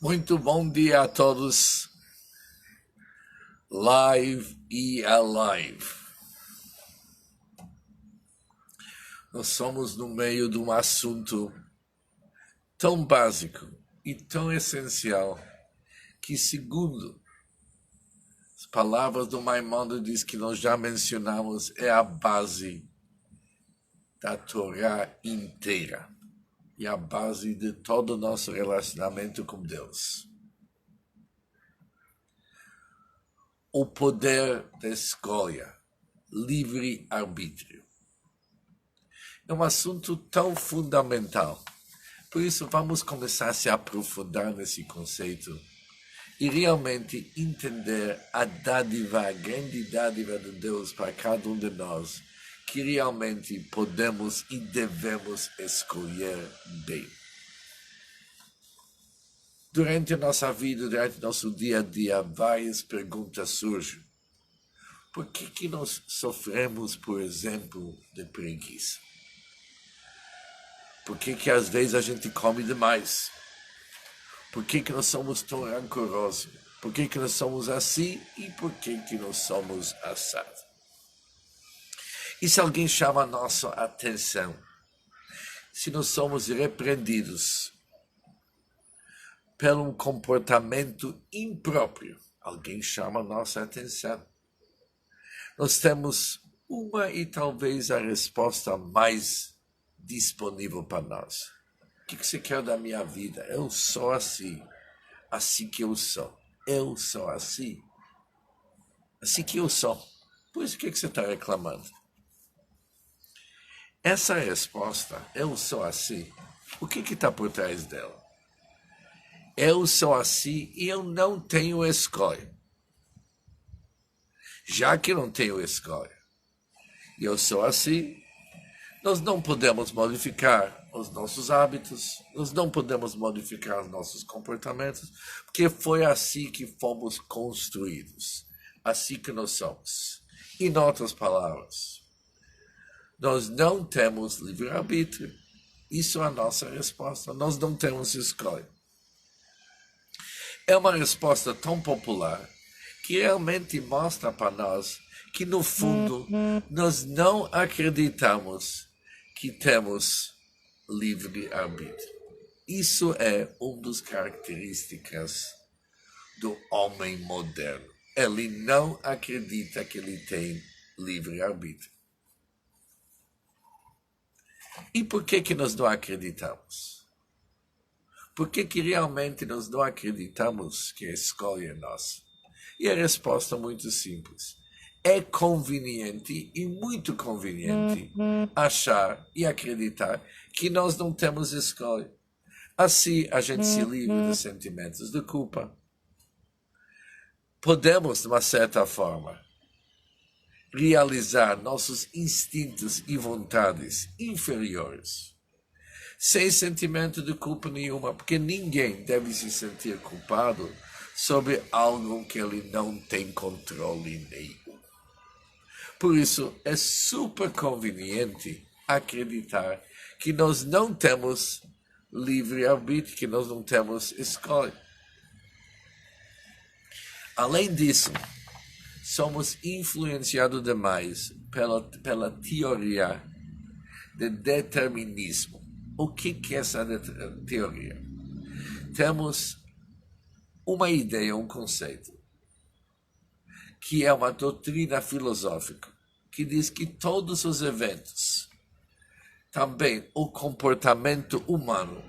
Muito bom dia a todos, live e alive. Nós somos no meio de um assunto tão básico e tão essencial que, segundo as palavras do Maimônides que nós já mencionamos, é a base da Torá inteira e a base de todo o nosso relacionamento com Deus. O poder da escolha, livre-arbítrio. É um assunto tão fundamental. Por isso, vamos começar a se aprofundar nesse conceito e realmente entender a dádiva, a grande dádiva de Deus para cada um de nós, que realmente podemos e devemos escolher bem. Durante a nossa vida, durante o nosso dia a dia, várias perguntas surgem. Por que nós sofremos, por exemplo, de preguiça? Por que às vezes a gente come demais? Por que nós somos tão rancorosos? Por que nós somos assim e por que nós somos assados? E se alguém chama a nossa atenção, se nós somos repreendidos pelo um comportamento impróprio, alguém chama a nossa atenção. Nós temos uma e talvez a resposta mais disponível para nós. O que você quer da minha vida? Eu sou assim. Assim que eu sou. Eu sou assim. Assim que eu sou. Por isso, o que você está reclamando? Essa resposta, eu sou assim, o que está por trás dela? Eu sou assim e eu não tenho escolha. Já que não tenho escolha, e eu sou assim, nós não podemos modificar os nossos hábitos, nós não podemos modificar os nossos comportamentos, porque foi assim que fomos construídos, assim que nós somos. Em outras palavras, nós não temos livre-arbítrio. Isso é a nossa resposta. Nós não temos escolha. É uma resposta tão popular que realmente mostra para nós que, no fundo, nós não acreditamos que temos livre-arbítrio. Isso é uma das características do homem moderno. Ele não acredita que ele tem livre-arbítrio. E por que nós não acreditamos? Por que realmente nós não acreditamos que a escolha é nossa? E a resposta é muito simples. É conveniente e muito conveniente achar e acreditar que nós não temos escolha. Assim a gente se livra dos sentimentos de culpa. Podemos, de uma certa forma, realizar nossos instintos e vontades inferiores, sem sentimento de culpa nenhuma, porque ninguém deve se sentir culpado sobre algo que ele não tem controle nenhum. Por isso, é super conveniente acreditar que nós não temos livre-arbítrio, que nós não temos escolha. Além disso, somos influenciados demais pela teoria de determinismo. O que é essa teoria? Temos uma ideia, um conceito, que é uma doutrina filosófica, que diz que todos os eventos, também o comportamento humano,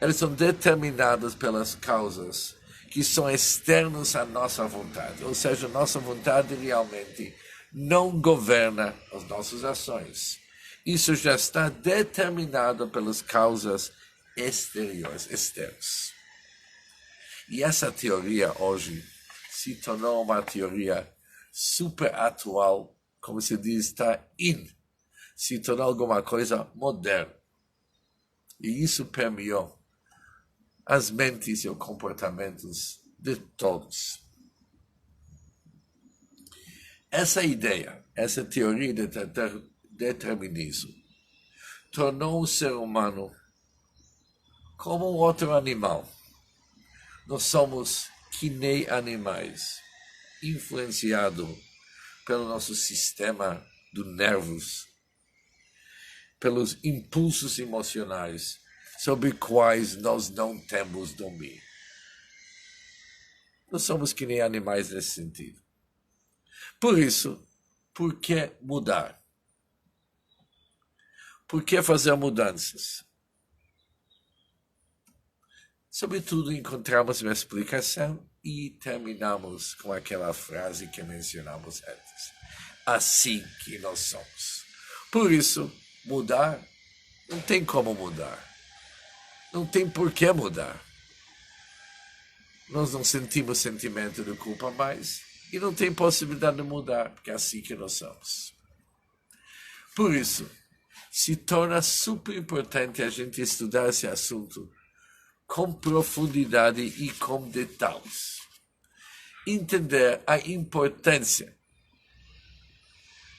eles são determinados pelas causas que são externos à nossa vontade. Ou seja, nossa vontade realmente não governa as nossas ações. Isso já está determinado pelas causas exteriores, externas. E essa teoria hoje se tornou uma teoria super atual, como se diz, está se tornou alguma coisa moderna. E isso permeou as mentes e os comportamentos de todos. Essa ideia, essa teoria de determinismo, tornou o ser humano como um outro animal. Nós somos que nem animais, influenciados pelo nosso sistema dos nervos, pelos impulsos emocionais, sobre quais nós não temos domínio. Nós somos que nem animais nesse sentido. Por isso, por que mudar? Por que fazer mudanças? Sobretudo, encontramos uma explicação e terminamos com aquela frase que mencionamos antes. Assim que nós somos. Por isso, mudar, não tem como mudar. Não tem por que mudar. Nós não sentimos sentimento de culpa mais e não tem possibilidade de mudar, porque é assim que nós somos. Por isso, se torna super importante a gente estudar esse assunto com profundidade e com detalhes. Entender a importância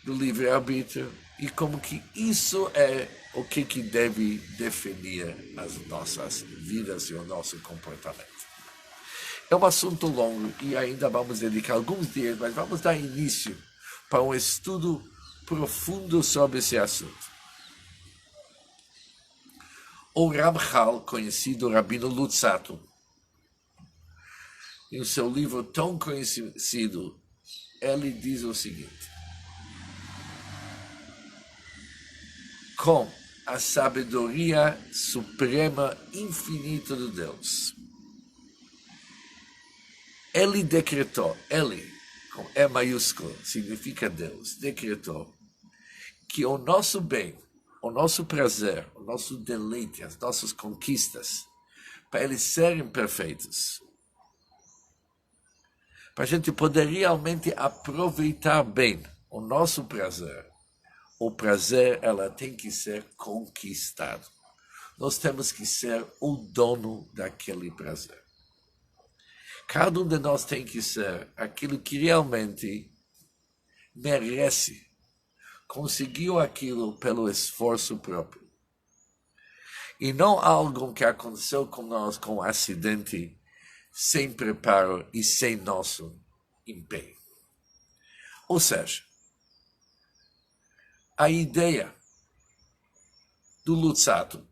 do livre-arbítrio e como que isso é o que deve definir as nossas vidas e o nosso comportamento. É um assunto longo e ainda vamos dedicar alguns dias, mas vamos dar início para um estudo profundo sobre esse assunto. O Ramchal, conhecido Rabino Luzzatto, em seu livro tão conhecido, ele diz o seguinte: com a sabedoria suprema infinita de Deus, ele decretou, ele, com E maiúsculo, significa Deus, decretou que o nosso bem, o nosso prazer, o nosso deleite, as nossas conquistas, para eles serem perfeitos, para a gente poder realmente aproveitar bem o nosso prazer, o prazer ela tem que ser conquistado. Nós temos que ser o dono daquele prazer. Cada um de nós tem que ser aquilo que realmente merece. Conseguiu aquilo pelo esforço próprio. E não algo que aconteceu com nós com um acidente, sem preparo e sem nosso empenho. Ou seja, a ideia do Luzzatto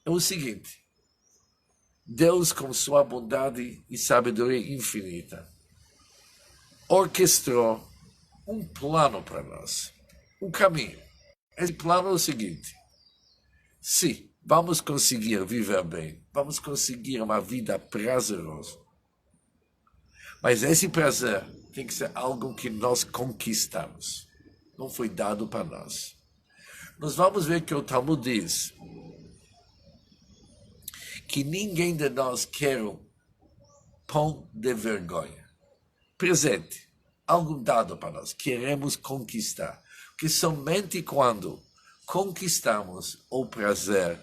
é o seguinte: Deus, com sua bondade e sabedoria infinita, orquestrou um plano para nós, um caminho. Esse plano é o seguinte: se vamos conseguir viver bem, vamos conseguir uma vida prazerosa, mas esse prazer tem que ser algo que nós conquistamos, não foi dado para nós. Nós vamos ver que o Talmud diz que ninguém de nós quer um pão de vergonha. Presente, algo dado para nós, queremos conquistar. Porque somente quando conquistamos o prazer,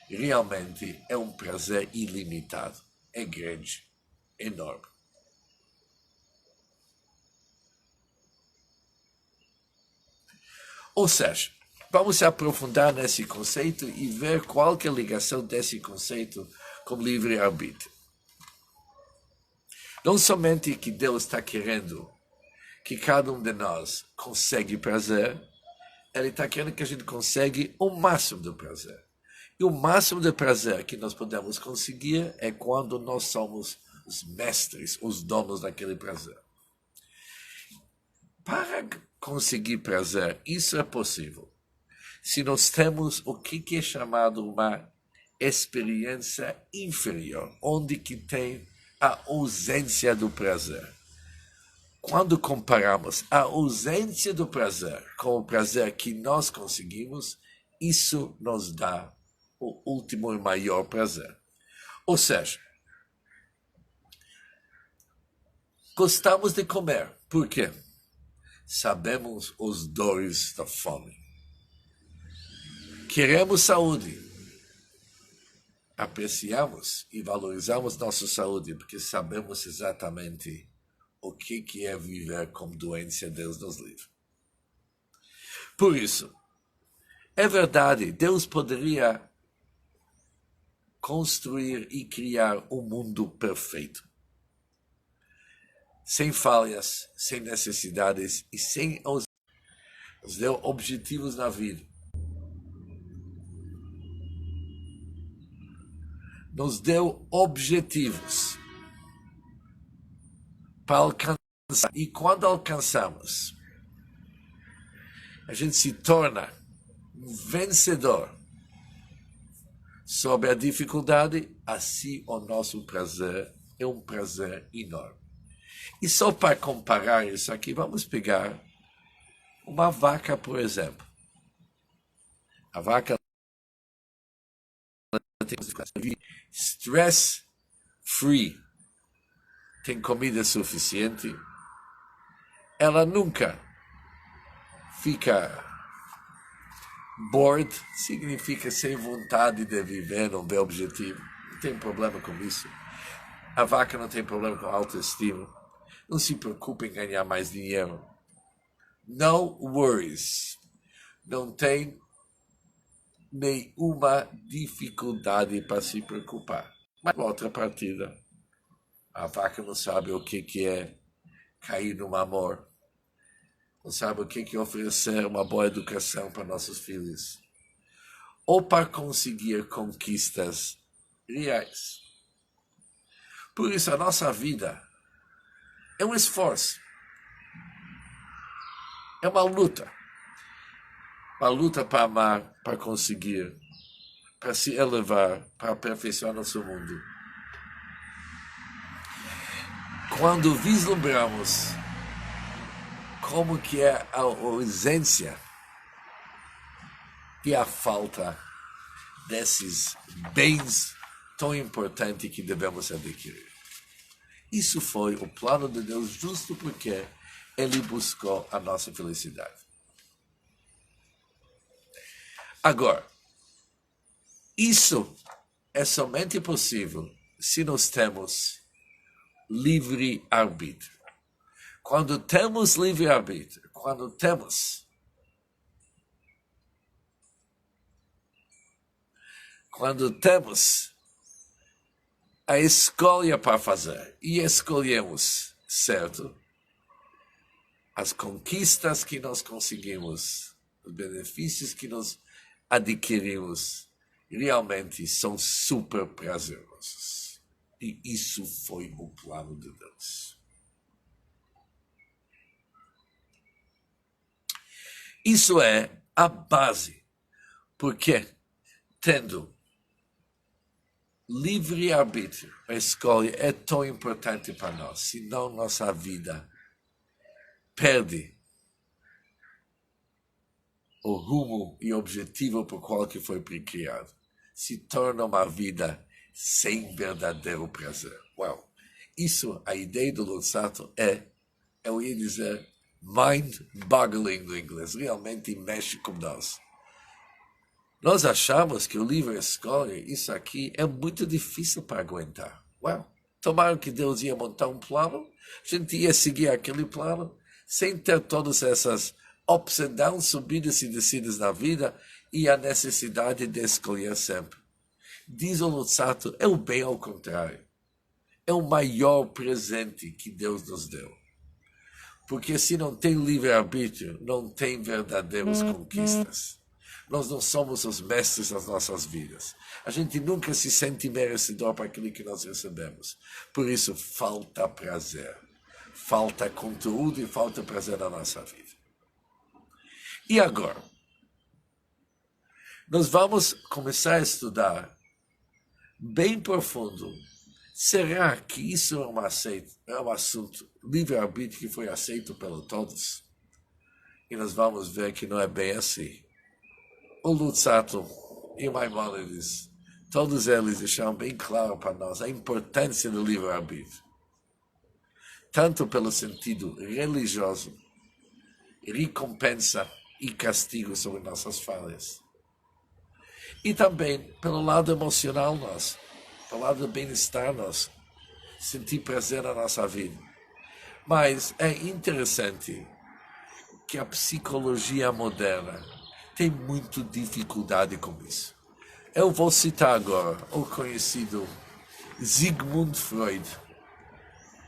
realmente é um prazer ilimitado, é grande, enorme. Ou seja, vamos se aprofundar nesse conceito e ver qual que é a ligação desse conceito com livre-arbítrio. Não somente que Deus está querendo que cada um de nós consegue prazer, Ele está querendo que a gente consegue o máximo de prazer. E o máximo de prazer que nós podemos conseguir é quando nós somos os mestres, os donos daquele prazer. Para conseguir prazer, isso é possível se nós temos o que é chamado uma experiência inferior, onde que tem a ausência do prazer. Quando comparamos a ausência do prazer com o prazer que nós conseguimos, isso nos dá o último e maior prazer. Ou seja, gostamos de comer. Por quê? Sabemos os dores da fome. Queremos saúde. Apreciamos e valorizamos nossa saúde porque sabemos exatamente o que é viver com doença. Deus nos livre. Por isso, é verdade, Deus poderia construir e criar um mundo perfeito. Sem falhas, sem necessidades e sem nos deu objetivos na vida. Nos deu objetivos para alcançar. E quando alcançamos, a gente se torna um vencedor sobre a dificuldade, assim o nosso prazer é um prazer enorme. E só para comparar isso aqui, vamos pegar uma vaca, por exemplo. A vaca tem stress free, tem comida suficiente, ela nunca fica bored, significa sem vontade de viver, não vê objetivo, não tem problema com isso. A vaca não tem problema com autoestima, não se preocupa em ganhar mais dinheiro. No worries, não tem nenhuma dificuldade para se preocupar. Mas outra partida, a vaca não sabe o que é cair no amor, não sabe o que é oferecer uma boa educação para nossos filhos, ou para conseguir conquistas reais. Por isso, a nossa vida é um esforço, é uma luta para amar, para conseguir, para se elevar, para aperfeiçoar nosso mundo. Quando vislumbramos como que é a ausência e a falta desses bens tão importantes que devemos adquirir. Isso foi o plano de Deus, justo porque Ele buscou a nossa felicidade. Agora, isso é somente possível se nós temos livre-arbítrio. Quando temos livre-arbítrio, quando temos a escolha para fazer e escolhemos certo, as conquistas que nós conseguimos, os benefícios que nós adquirimos, realmente são super prazerosos. E isso foi o plano de Deus. Isso é a base, porque tendo livre-arbítrio, a escolha é tão importante para nós, senão nossa vida perde o rumo e objetivo por qual que foi criado. Se torna uma vida sem verdadeiro prazer. Well, isso, a ideia do Luzzatto eu ia dizer, mind-boggling no inglês, realmente mexe com nós. Nós achamos que o livre escolha, isso aqui é muito difícil para aguentar. Well, tomaram que Deus ia montar um plano, a gente ia seguir aquele plano, sem ter todas essas ups and downs, subidas e descidas na vida, e a necessidade de escolher sempre. Diz o Luzzatto, é o bem ao contrário. É o maior presente que Deus nos deu. Porque se não tem livre-arbítrio, não tem verdadeiras conquistas. Nós não somos os mestres das nossas vidas. A gente nunca se sente merecedor para aquilo que nós recebemos. Por isso, falta prazer. Falta conteúdo e falta prazer na nossa vida. E agora? Nós vamos começar a estudar bem profundo. Será que isso é um assunto livre-arbítrio que foi aceito por todos? E nós vamos ver que não é bem assim. O Luzzatto e o Maimonides, todos eles deixaram bem claro para nós a importância do livre-arbítrio. Tanto pelo sentido religioso, recompensa e castigo sobre nossas falhas. E também pelo lado emocional nosso, pelo lado do bem-estar nosso, sentir prazer na nossa vida. Mas é interessante que a psicologia moderna tem muita dificuldade com isso. Eu vou citar agora o conhecido Sigmund Freud,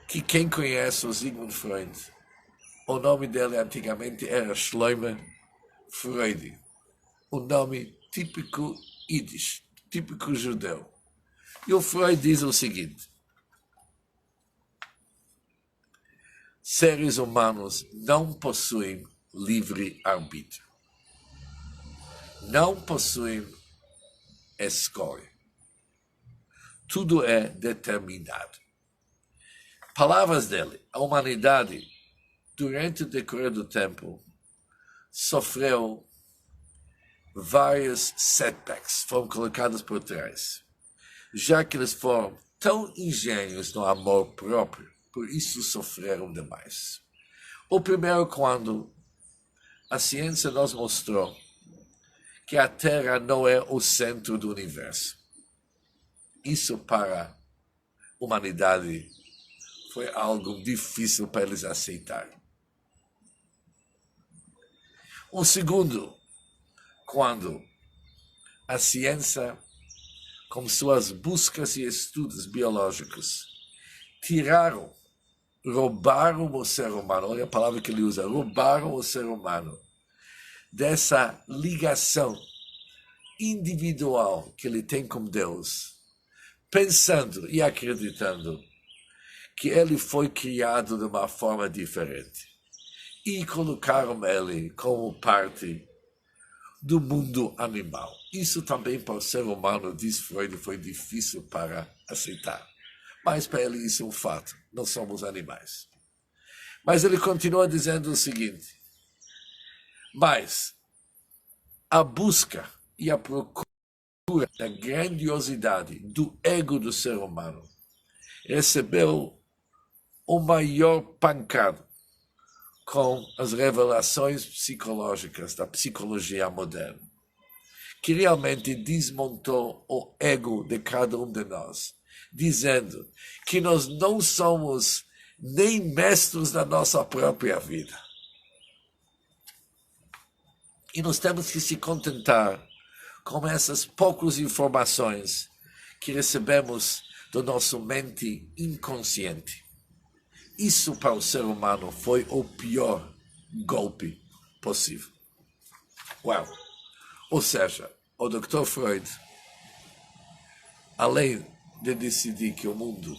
que quem conhece o Sigmund Freud, o nome dele antigamente era Shlomo Freud, um nome típico Yiddish, típico judeu. E o Freud diz o seguinte: seres humanos não possuem livre arbítrio, não possuem escolha. Tudo é determinado. Palavras dele: a humanidade, durante o decorrer do tempo, sofreu vários setbacks, foram colocados por trás, já que eles foram tão ingênuos no amor próprio, por isso sofreram demais. O primeiro, quando a ciência nos mostrou que a Terra não é o centro do universo. Isso para a humanidade foi algo difícil para eles aceitarem. O segundo, quando a ciência, com suas buscas e estudos biológicos, roubaram o ser humano, olha a palavra que ele usa, roubaram o ser humano dessa ligação individual que ele tem com Deus, pensando e acreditando que ele foi criado de uma forma diferente. E colocaram ele como parte do mundo animal. Isso também para o ser humano, diz Freud, foi difícil para aceitar. Mas para ele isso é um fato, não somos animais. Mas ele continua dizendo o seguinte: mas a busca e a procura da grandiosidade do ego do ser humano recebeu o maior pancada com as revelações psicológicas da psicologia moderna, que realmente desmontou o ego de cada um de nós, dizendo que nós não somos nem mestres da nossa própria vida. E nós temos que se contentar com essas poucas informações que recebemos do nosso mente inconsciente. Isso para o ser humano foi o pior golpe possível. Well, ou seja, o Dr. Freud, além de decidir que o mundo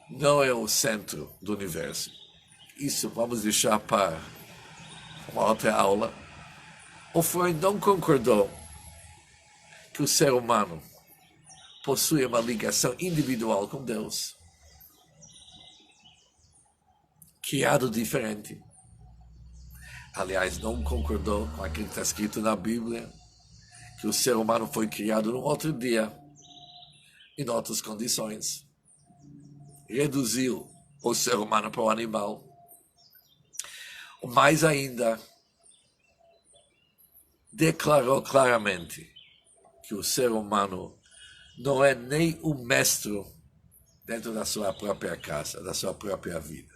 não é o centro do universo, isso vamos deixar para uma outra aula, o Freud não concordou que o ser humano possui uma ligação individual com Deus, criado diferente. Aliás, não concordou com aquilo que está escrito na Bíblia, que o ser humano foi criado num outro dia, em outras condições. Reduziu o ser humano para um animal. Mais ainda, declarou claramente que o ser humano não é nem o mestre dentro da sua própria casa, da sua própria vida.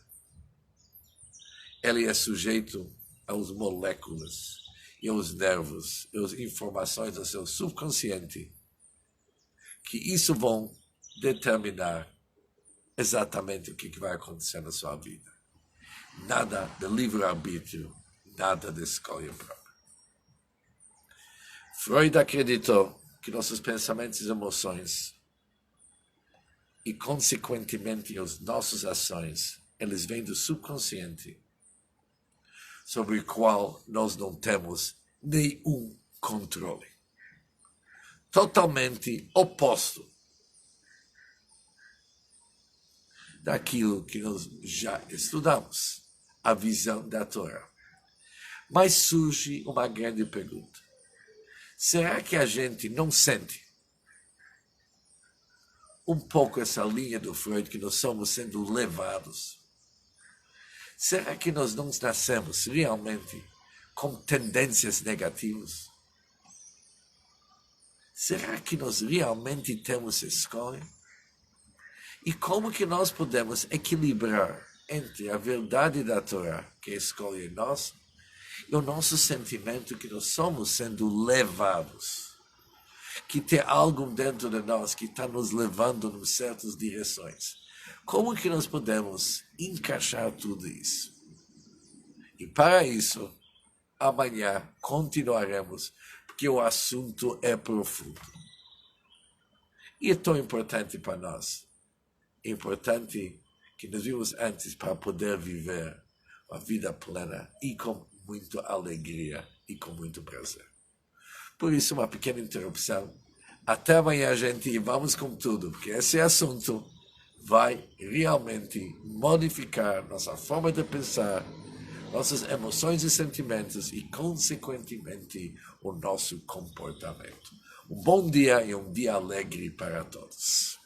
Ele é sujeito às moléculas e aos nervos e às informações do seu subconsciente, que isso vão determinar exatamente o que vai acontecer na sua vida. Nada de livre-arbítrio, nada de escolha própria. Freud acreditou que nossos pensamentos e emoções e, consequentemente, as nossas ações, eles vêm do subconsciente, sobre o qual nós não temos nenhum controle. Totalmente oposto daquilo que nós já estudamos, a visão da Torá. Mas surge uma grande pergunta: será que a gente não sente um pouco essa linha do Freud, que nós somos sendo levados? Será que nós não nascemos realmente com tendências negativas? Será que nós realmente temos escolha? E como que nós podemos equilibrar entre a verdade da Torá, que é a escolha nossa, e o nosso sentimento que nós somos sendo levados, que tem algo dentro de nós que está nos levando em certas direções. Como que nós podemos encaixar tudo isso? E para isso, amanhã continuaremos, porque o assunto é profundo. E é tão importante para nós. É importante que nós vimos antes para poder viver uma vida plena e com muita alegria e com muito prazer. Por isso, uma pequena interrupção. Até amanhã, gente, e vamos com tudo, porque esse assunto vai realmente modificar nossa forma de pensar, nossas emoções e sentimentos e, consequentemente, o nosso comportamento. Um bom dia e um dia alegre para todos.